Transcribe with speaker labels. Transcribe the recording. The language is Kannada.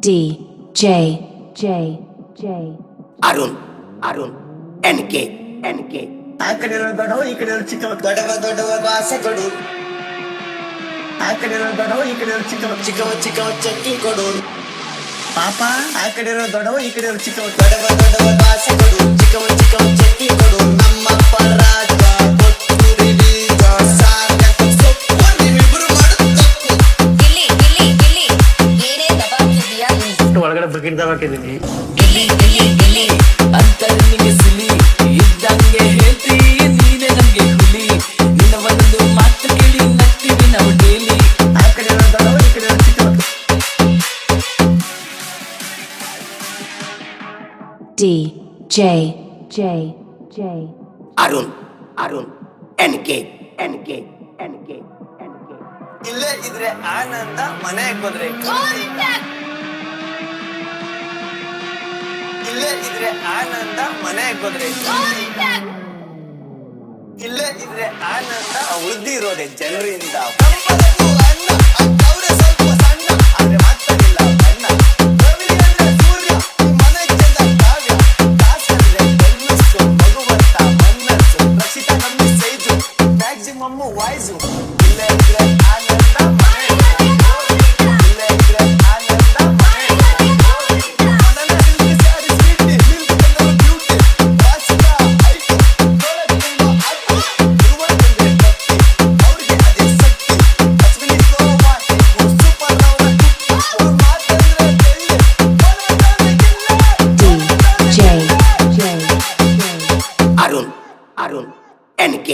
Speaker 1: DJ
Speaker 2: ಅರುಣ್ NK
Speaker 3: ಆ ಕಡೆ ದೊಡ್ಡವ ಈ ಕಡೆ ಚಿಕ್ಕವ ದೊಡ್ಡವ ಆಸೆ ಕೊಡು ಆ ಕಡೆ ದೊಡ್ಡವ ಈ ಕಡೆ ಚಿಕ್ಕವ ಚಕ್ಕಿ ಕೊಡು ಪಾಪ ಆ ಕಡೆ ದೊಡ್ಡವ ಈ ಕಡೆ ಚಿಕ್ಕವ ದೊಡ್ಡವ ಆಸೆ ಕೊಡು ಚಿಕ್ಕವ ಚಕ್ಕಿ ಕೊಡು ನಮ್ಮಪ್ಪ ರಾಜ ಕೊತ್ತೂರಿ ಬೀಜ ಸಾಕ ಸೊಪ್ಪು ನೀವಿಬ್ರು ಮಾಡುತ್ತ
Speaker 4: ಗಿಲ್ಲಿ ಏನೇ ದಬಾಕಿದ್ಯಾ
Speaker 3: ಒಳಗಡೆ ಬಕೆಟ್ ದಬಾಕಿದ್ದೀನಿ
Speaker 4: ಗಿಲ್ಲಿ
Speaker 5: ಅಂತ ನಿನಗೆ ಸಿಲಿ ಇದ್ದಂಗೆ ಹೇಳ್ತಿ ನೀನೆ ನಂಗೆ ಹುಲಿ ನಿನ್ನ ಒಂದು ಮಾತು ಕೇಳಿ ನಗ್ತೀವಿ ನಾವು ಡೈಲಿ
Speaker 3: ಆ ಕಡೆ ದೊಡ್ಡವ ಈ ಕಡೆ ಚಿಕ್ಕವ
Speaker 1: DJ
Speaker 2: ಅರುಣ್ NK
Speaker 3: ಇಲ್ಲೇ ಇದ್ರೆ ಆನಂದ ಮನೆ ಹೋದ್ರೆ ಇಲ್ಲೇ ಇದ್ರೆ ಆನಂದ ಮನೆ ಹೋದ್ರೆ ಇಲ್ಲೇ ಇದ್ರೆ ಆನಂದ ಉಳಿದಿರೋದೆ ಜನರಿಂದ ವಾಯ್ಸು ಇಲ್ಲೇ ಇದ್ರೆ ಆನಂದ ಮನೆ ಇಲ್ಲೇ ಇದ್ರೆ ಆನಂದ ಮನೆ
Speaker 1: DJ
Speaker 2: ಅರುಣ್ NK